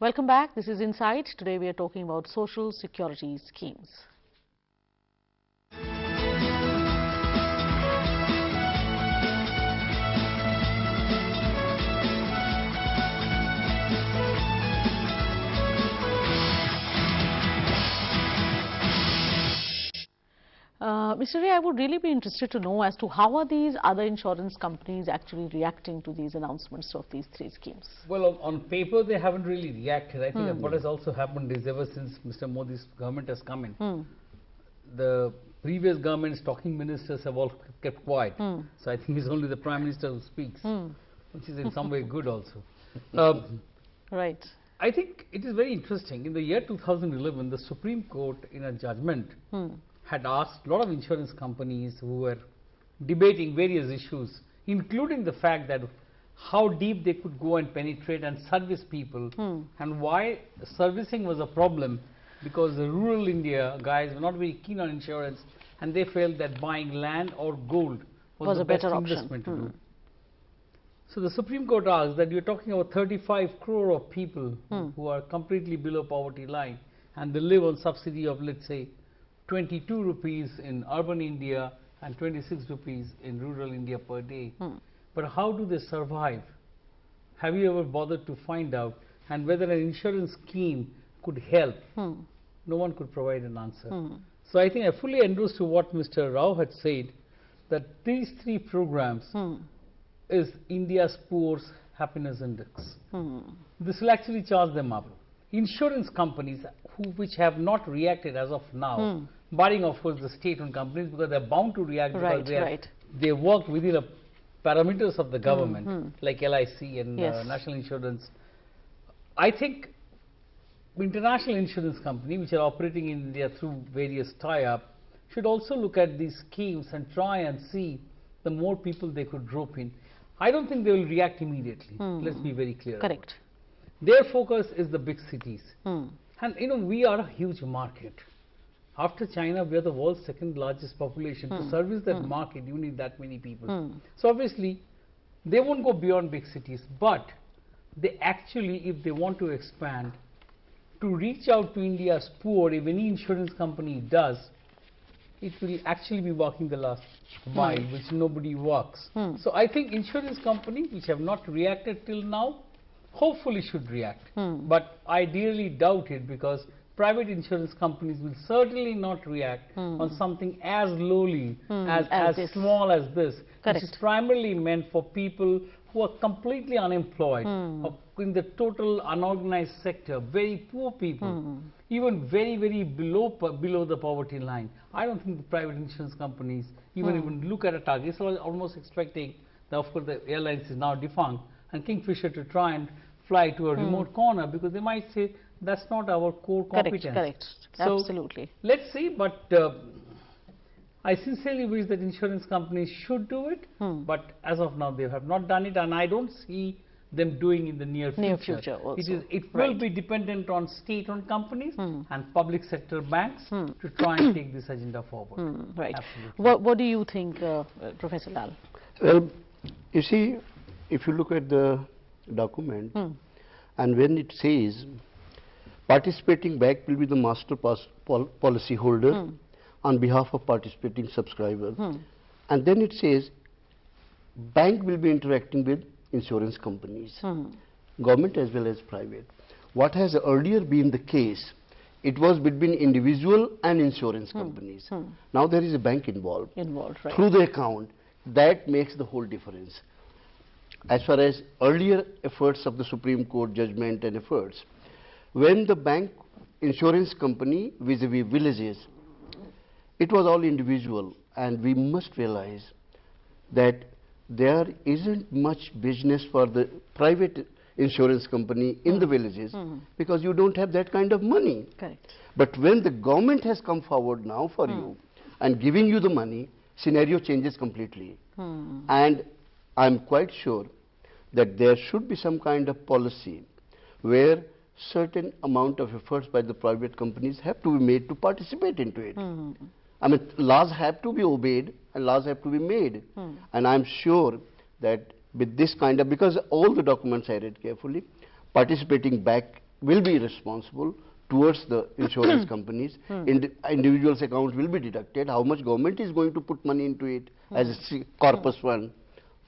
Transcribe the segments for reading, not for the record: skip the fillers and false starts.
Welcome back. This is Insight. Today we are talking about social security schemes. Mr. Ray, I would really be interested to know as to how are these other insurance companies actually reacting to these announcements of these three schemes? Well, on paper, they haven't really reacted. I think what has also happened is ever since Mr. Modi's government has come in, the previous government's talking ministers have all kept quiet. So I think it's only the Prime Minister who speaks, which is in some way good also. Right. I think it is very interesting. In the year 2011, the Supreme Court, in a judgment, had asked a lot of insurance companies who were debating various issues, including the fact that how deep they could go and penetrate and service people, and why servicing was a problem, because the rural India guys were not very keen on insurance, and they felt that buying land or gold was the best investment to do. So the Supreme Court asked that you're talking about 35 crore of people who are completely below poverty line, and they live on subsidy of, let's say, 22 rupees in urban India and 26 rupees in rural India per day. But how do they survive? Have you ever bothered to find out? And whether an insurance scheme could help? No one could provide an answer. So I think I fully endorse to what Mr. Rao had said, that these three programs is India's Poor's Happiness Index. This will actually charge them up. Insurance companies which have not reacted as of now, barring of course the state-owned companies, because they are bound to react because they work within the parameters of the government, like LIC and National Insurance. I think international insurance companies which are operating in India through various tie-up should also look at these schemes and try and see the more people they could rope in. I don't think they will react immediately. Let's be very clear. Correct. Their focus is the big cities. And you know, we are a huge market. After China, we are the world's second largest population. To service that market, you need that many people. So obviously, they won't go beyond big cities, but they actually, if they want to expand, to reach out to India's poor, if any insurance company does, it will actually be walking the last mile, which nobody walks. So I think insurance companies which have not reacted till now, hopefully should react. But I dearly doubt it, because private insurance companies will certainly not react on something as lowly, as small as this, which is primarily meant for people who are completely unemployed, or in the total unorganized sector, very poor people, even very, very below the poverty line. I don't think the private insurance companies even look at a target. So I was almost expecting that, of course, the airlines is now defunct, and Kingfisher to try and fly to a remote corner, because they might say that's not our core competence. Correct. So absolutely. Let's see, but I sincerely wish that insurance companies should do it, but as of now they have not done it, and I don't see them doing in the near future. Also. It will be dependent on state-owned companies and public sector banks to try and take this agenda forward. Right. Absolutely. What do you think, Professor Lal? Well, you see, if you look at the document, and when it says participating bank will be the master policy holder on behalf of participating subscriber, and then it says bank will be interacting with insurance companies, government as well as private. What has earlier been the case, it was between individual and insurance companies. Now there is a bank involved Right. through the account. That makes the whole difference. As far as earlier efforts of the Supreme Court judgment and efforts, when the bank insurance company vis-a-vis villages, it was all individual, and we must realize that there isn't much business for the private insurance company in the villages, because you don't have that kind of money. Correct. But when the government has come forward now for you and giving you the money, scenario changes completely. And I'm quite sure that there should be some kind of policy where certain amount of efforts by the private companies have to be made to participate into it. I mean, laws have to be obeyed and laws have to be made. And I'm sure that with this kind of, because all the documents I read carefully, participating bank will be responsible towards the insurance companies. Individuals' accounts will be deducted. How much government is going to put money into it as a corpus fund?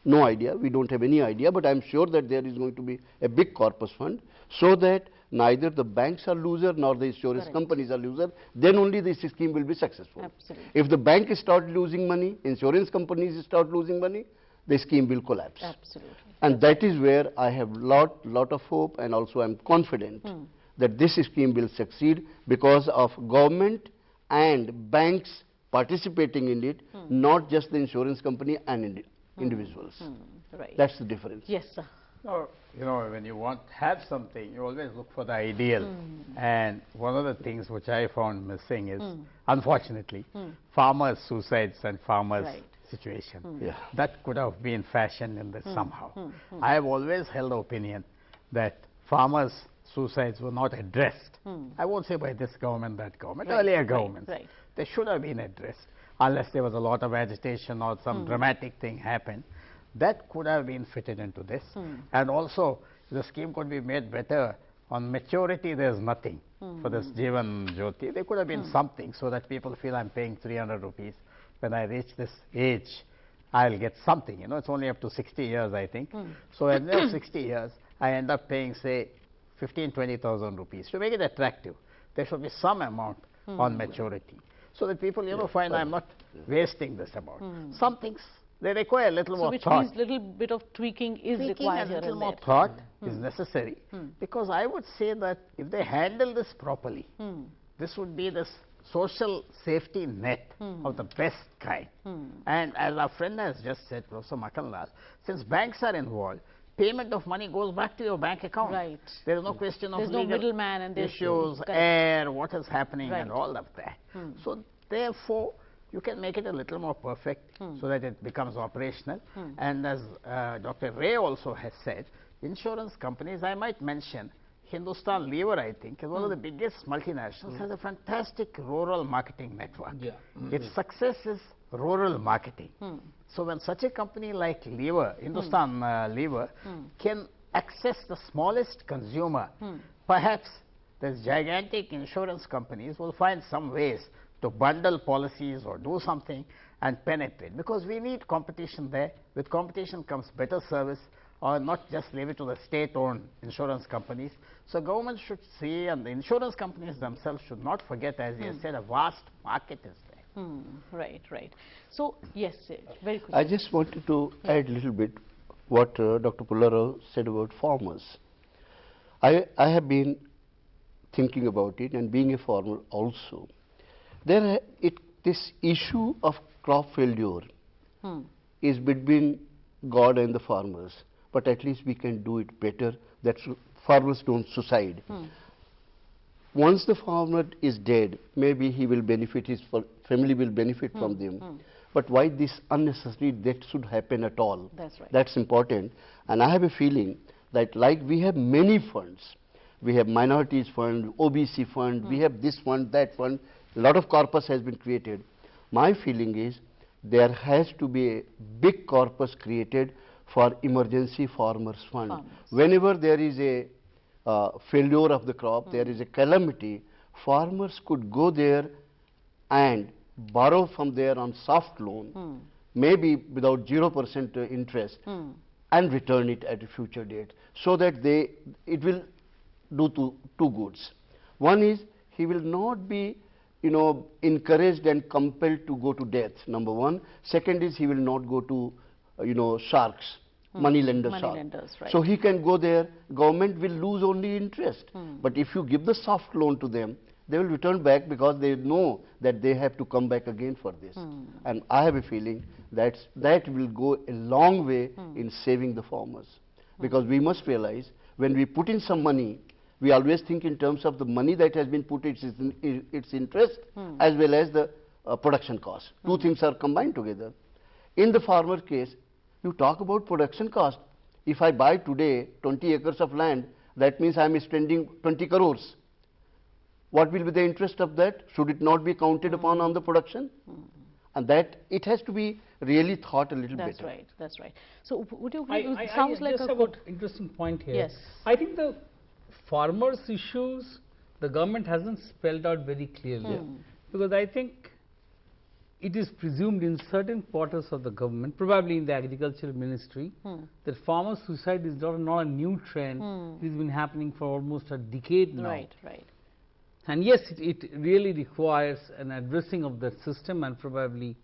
No idea. We don't have any idea, but I am sure that there is going to be a big corpus fund, so that neither the banks are loser nor the insurance companies are loser. Then only this scheme will be successful. Absolutely. If the bank start losing money, insurance companies start losing money, the scheme will collapse. Absolutely. And that is where I have lot of hope, and also I am confident that this scheme will succeed because of government and banks participating in it, not just the insurance company and individuals. Right. That's the difference. Yes, sir. No, you know, when you want to have something, you always look for the ideal. And one of the things which I found missing is, unfortunately, farmers' suicides and farmers' situation. Yeah. That could have been fashioned in this somehow. I have always held the opinion that farmers' suicides were not addressed. I won't say by this government, that government, earlier governments. They should have been addressed, unless there was a lot of agitation or some dramatic thing happened. That could have been fitted into this. And also, the scheme could be made better. On maturity, there's nothing for this Jeevan Jyoti. There could have been something so that people feel I'm paying 300 rupees. When I reach this age, I'll get something. You know, it's only up to 60 years, I think. So at the end of 60 years, I end up paying, say, 15,000-20,000 rupees. To make it attractive, there should be some amount on maturity, so that people, you know, find I'm not wasting this amount. Some things, they require a little more which thought. means little bit of tweaking is required A here little and more there. thought is necessary, because I would say that if they handle this properly, this would be this social safety net of the best kind. And as our friend has just said, Professor Makanlal, since banks are involved, payment of money goes back to your bank account. Right. There is no question of There's no legal middleman and there's issues, correct. air, what is happening Right. and all of that. So therefore, you can make it a little more perfect so that it becomes operational. And as Dr. Ray also has said, insurance companies, I might mention, Hindustan Lever, I think, is one of the biggest multinationals, has a fantastic rural marketing network. Its success is rural marketing. So when such a company like Lever, Hindustan Lever, can access the smallest consumer, perhaps these gigantic insurance companies will find some ways to bundle policies or do something and penetrate, because we need competition there. With competition comes better service, or not just leave it to the state-owned insurance companies. So government should see, and the insurance companies themselves should not forget, as you said, a vast market is there. Right, right. So, yes, very quickly. I just wanted to add a little bit what Dr. Pullarao said about farmers. I have been thinking about it, and being a farmer also. This issue of crop failure is between God and the farmers, but at least we can do it better, that farmers don't suicide. Once the farmer is dead, maybe he will benefit, his family will benefit from them. But why this unnecessary death should happen at all? That's right. That's important. And I have a feeling that, like we have many funds, we have minorities fund, OBC fund, we have this fund, that fund, a lot of corpus has been created. My feeling is there has to be a big corpus created for emergency farmers fund. Whenever there is a failure of the crop, there is a calamity, farmers could go there and borrow from there on soft loan, maybe without 0% interest, and return it at a future date, so that it will do two goods. One is, he will not be, you know, encouraged and compelled to go to death, number one. Second is, he will not go to, you know, sharks, money lenders. Right. So he can go there, government will lose only interest. But if you give the soft loan to them, they will return back, because they know that they have to come back again for this. And I have a feeling that will go a long way in saving the farmers. Because we must realize, when we put in some money, we always think in terms of the money that has been put, its interest, as well as the production cost. Two things are combined together. In the farmer case, you talk about production cost. If I buy today 20 acres of land, that means I am spending 20 crores. What will be the interest of that? Should it not be counted upon on the production? And that it has to be really thought a little That's better. right, that's right. So, would you agree? It I sounds like just a have good. an interesting point here. Yes. I think the farmers' issues, the government hasn't spelled out very clearly. Because I think it is presumed in certain quarters of the government, probably in the agriculture ministry, that farmer suicide is not a new trend. It has been happening for almost a decade now. Right, right. And yes, it really requires an addressing of that system, and probably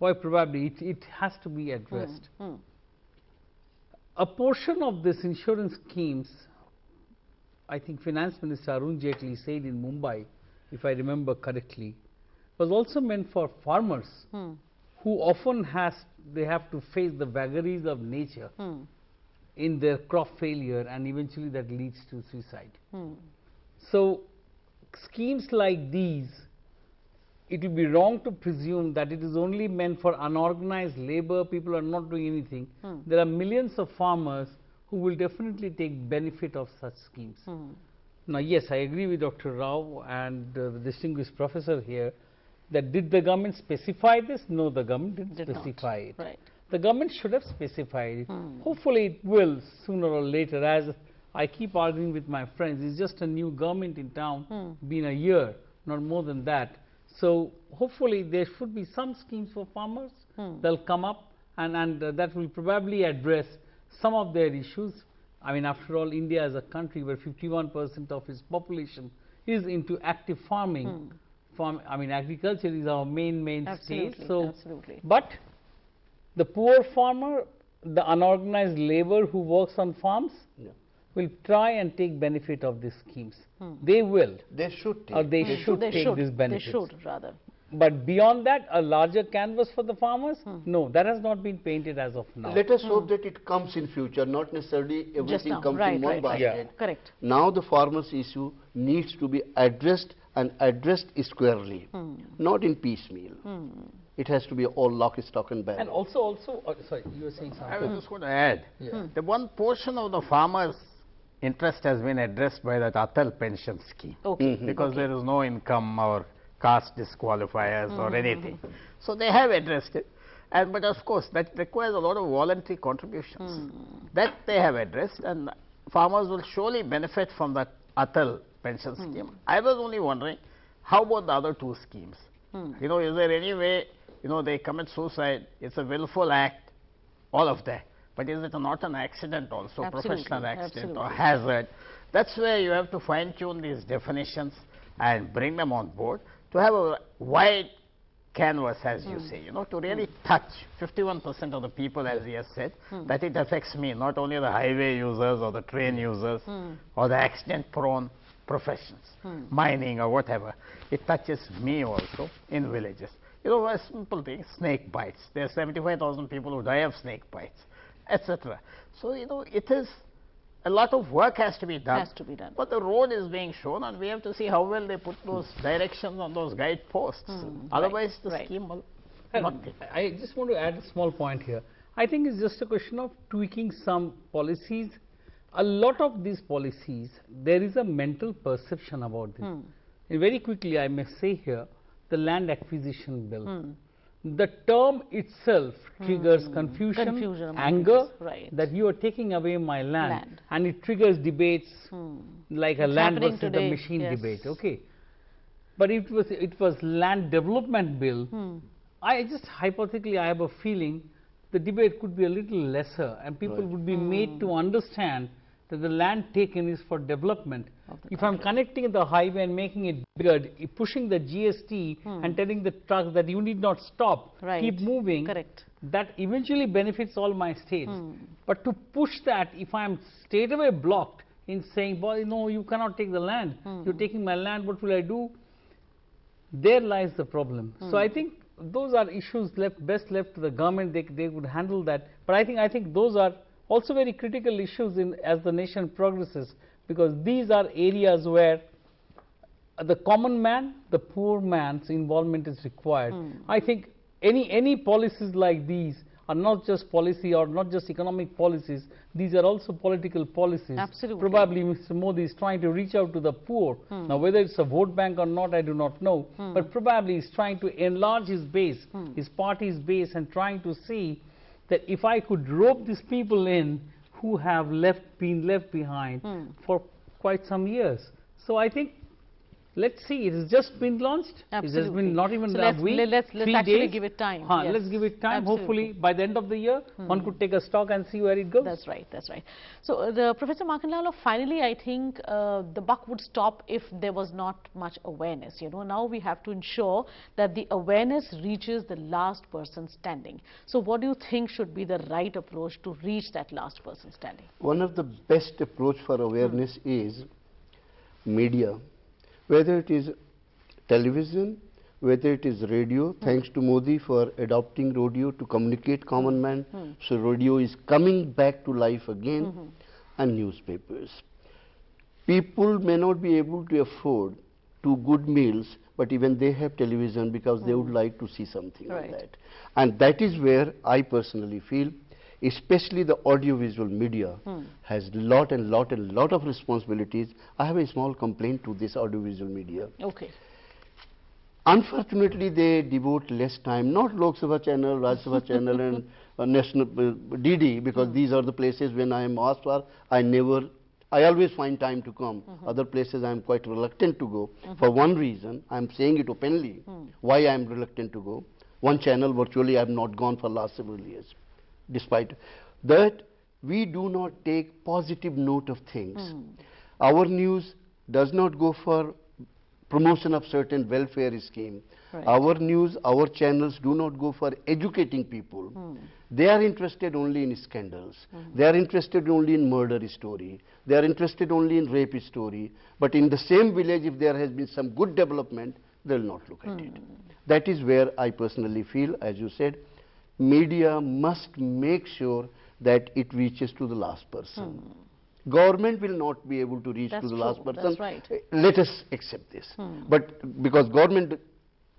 it has to be addressed. A portion of this insurance schemes, I think Finance Minister Arun Jaitley said in Mumbai, if I remember correctly, was also meant for farmers who often they have to face the vagaries of nature in their crop failure, and eventually that leads to suicide. So schemes like these, it will be wrong to presume that it is only meant for unorganized labor, people are not doing anything. There are millions of farmers who will definitely take benefit of such schemes. Now, yes, I agree with Dr. Rao and the distinguished professor here that did the government specify this? No, the government didn't specify it. Right. The government should have specified it. Hopefully, it will sooner or later. As I keep arguing with my friends, it's just a new government in town, been a year, not more than that. So hopefully, there should be some schemes for farmers. They'll come up, and that will probably address some of their issues. I mean, after all, India is a country where 51% of its population is into active farming. I mean, agriculture is our mainstay. Absolutely, So, absolutely. But the poor farmer, the unorganized labor who works on farms, will try and take benefit of these schemes. They will. They should take. Or they should take these benefits. They should, rather. But beyond that, a larger canvas for the farmers? No, that has not been painted as of now. Let us hope that it comes in future, not necessarily everything now. comes Right, in one right, basket. right. Correct. Now the farmers' issue needs to be addressed, and addressed squarely, not in piecemeal. It has to be all lock, stock and barrel. And also, sorry, you were saying something. I was just going to add, the one portion of the farmers' interest has been addressed by that Atal pension scheme. Okay. Because there is no income or caste disqualifiers or anything. So they have addressed it. But of course, that requires a lot of voluntary contributions. That they have addressed, and farmers will surely benefit from that Atal pension scheme. I was only wondering, how about the other two schemes? You know, is there any way, you know, they commit suicide, it's a willful act, all of that. But is it not an accident also, professional accident or hazard? That's where you have to fine tune these definitions and bring them on board to have a wide canvas, as you say, you know, to really touch 51% of the people, as he has said, that it affects me, not only the highway users or the train users or the accident-prone professions, mining or whatever. It touches me also in villages. You know, a simple thing, snake bites. There are 75,000 people who die of snake bites, etc. So, you know, it is a lot of work has to be done. Has to be done. But the road is being shown, and we have to see how well they put those directions on those guideposts. Otherwise, the scheme will not take. I just want to add a small point here. I think it's just a question of tweaking some policies. A lot of these policies, there is a mental perception about them. And very quickly, I may say here, the land acquisition bill. The term itself triggers confusion, anger, that you are taking away my land. And it triggers debates like a land versus the machine debate. Okay, but it was land development bill. I just hypothetically, I have a feeling the debate could be a little lesser, and people would be made to understand that the land taken is for development. If I am connecting the highway and making it bigger, pushing the GST and telling the trucks that you need not stop, keep moving, that eventually benefits all my states. But to push that, if I am straight away blocked in saying, boy, no, you cannot take the land, you're taking my land, what will I do? There lies the problem. So I think those are issues best left to the government. They would handle that. But I think those are also very critical issues as the nation progresses, because these are areas where the common man, the poor man's involvement is required. I think any policies like these are not just policy or not just economic policies, these are also political policies. Absolutely. Probably Mr. Modi is trying to reach out to the poor. Now, whether it's a vote bank or not, I do not know, but probably he's trying to enlarge his base, his party's base, and trying to see that if I could rope these people in who have been left behind for quite some years. So I think, let's see, it has just been launched. Absolutely. It has been not even So a week, let's 3 actually days. give it time. Yes. Let's give it time. Absolutely. Hopefully, by the end of the year, one could take a stock and see where it goes. That's right, that's right. So, Professor Makanlal, finally, I think the buck would stop if there was not much awareness. You know, now we have to ensure that the awareness reaches the last person standing. So, what do you think should be the right approach to reach that last person standing? One of the best approach for awareness is media, whether it is television, whether it is radio, thanks to Modi for adopting radio to communicate common man. So radio is coming back to life again, and newspapers. People may not be able to afford 2 good meals, but even they have television because they would like to see something on that. And that is where I personally feel, especially the audiovisual media has lot of responsibilities. I have a small complaint to this audiovisual media. Okay. Unfortunately, they devote less time, not Lok Sabha channel, Rajya Sabha channel and national DD, because these are the places when I am asked for, I always find time to come. Other places I am quite reluctant to go. For one reason, I am saying it openly, why I am reluctant to go. One channel virtually I have not gone for last several years. Despite that, we do not take positive note of things. Our news does not go for promotion of certain welfare scheme. Our news, our channels do not go for educating people. They are interested only in scandals. They are interested only in murder story. They are interested only in rape story. But in the same village, if there has been some good development, they will not look at it. That is where I personally feel, as you said, media must make sure that it reaches to the last person. Government will not be able to reach to the last person. That's right. Let us accept this. But because government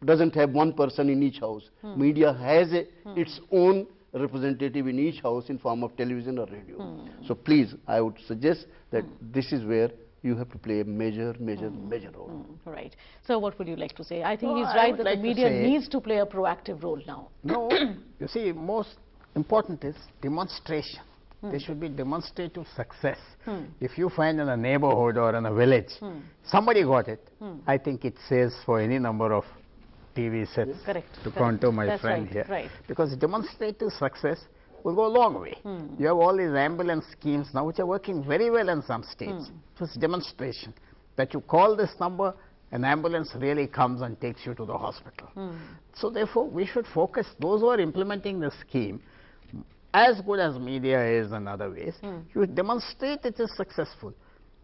doesn't have one person in each house, media has its own representative in each house in form of television or radio. So please, I would suggest that this is where you have to play a major role. Right. So what would you like to say? I think No, he's I right would that like the to media say- needs to play a proactive role now. No, you see, most important is demonstration. There should be demonstrative success. If you find in a neighborhood or in a village, somebody got it, I think it says for any number of TV sets Correct. to counter my That's friend right, here. right. Because demonstrative success will go a long way. You have all these ambulance schemes now which are working very well in some states. Just demonstration that you call this number, an ambulance really comes and takes you to the hospital. So therefore, we should focus, those who are implementing the scheme, as good as media is in other ways, you demonstrate it is successful.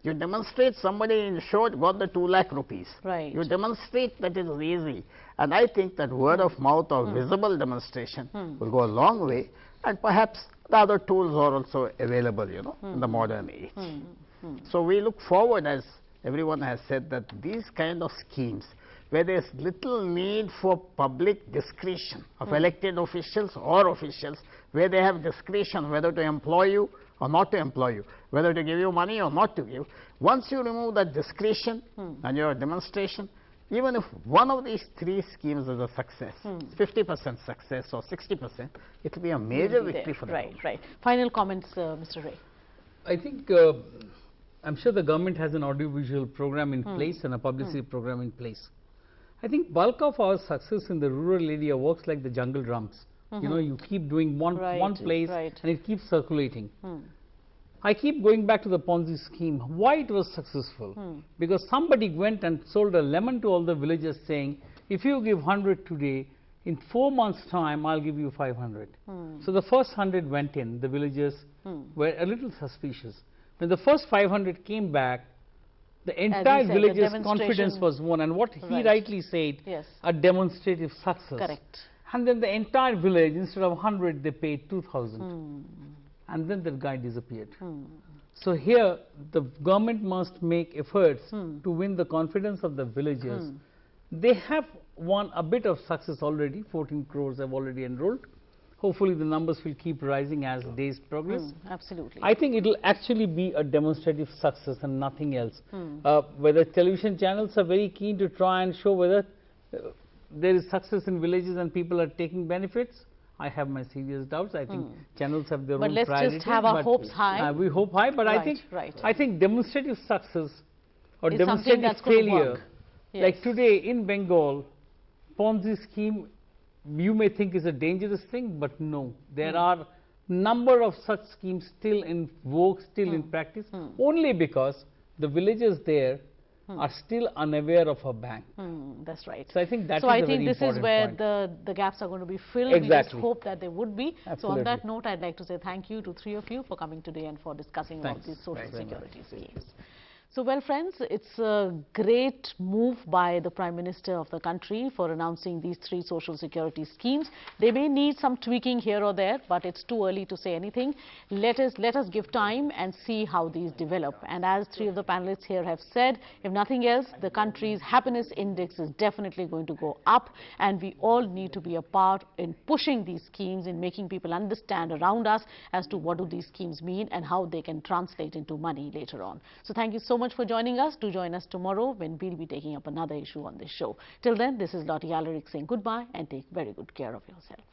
You demonstrate somebody in short got the 2 lakh rupees. Right. You demonstrate that it is easy. And I think that word of mouth or visible demonstration will go a long way, and perhaps the other tools are also available, you know, in the modern age. So we look forward, as everyone has said, that these kind of schemes where there is little need for public discretion of elected officials or officials, where they have discretion whether to employ you or not to employ you, whether to give you money or not to give. Once you remove that discretion and your demonstration, even if one of these 3 schemes is a success, 50% success or 60%, it will be a major victory for the government. Right. Final comments, Mr. Ray. I think I'm sure the government has an audiovisual program in place and a publicity program in place. I think bulk of our success in the rural area works like the jungle drums. You know, you keep doing one place and it keeps circulating. I keep going back to the Ponzi scheme. Why it was successful? Because somebody went and sold a lemon to all the villagers saying, if you give 100 today, in 4 months' time, I'll give you 500. So the first 100 went in. The villagers were a little suspicious. When the first 500 came back, the entire said, the village's demonstration- confidence was won. And what he rightly said, Yes. a demonstrative success. Correct. And then the entire village, instead of 100, they paid 2,000. And then that guy disappeared. So here, the government must make efforts to win the confidence of the villagers. They have won a bit of success already. 14 crores have already enrolled. Hopefully, the numbers will keep rising as days progress. Absolutely. I think it will actually be a demonstrative success and nothing else. Whether television channels are very keen to try and show whether there is success in villages and people are taking benefits, I have my serious doubts. I think channels have their But own let's priorities. just have our but, hopes high. We hope high, but Right, I think demonstrative success or Is something demonstrative that's going to failure, work. like Yes. today in Bengal, Ponzi scheme, you may think is a dangerous thing, but no, there are number of such schemes still in vogue, still in practice, only because the villagers there are still unaware of a bank. That's right. So I think that so is I a think very this is important where point. the gaps are going to be filled. We Exactly. just hope that they would be. So on that Absolutely. note, I'd like to say thank you to three of you for coming today and for discussing Thanks. about these social Thanks very much. security schemes. So well friends, it's a great move by the Prime Minister of the country for announcing these 3 social security schemes. They may need some tweaking here or there, but it's too early to say anything. Let us give time and see how these develop. And as 3 of the panelists here have said, if nothing else, the country's happiness index is definitely going to go up, and we all need to be a part in pushing these schemes, in making people understand around us as to what do these schemes mean and how they can translate into money later on. So thank you so much for joining us. Do join us tomorrow when we'll be taking up another issue on this show. Till then, this is Lottie Alaric saying goodbye and take very good care of yourself.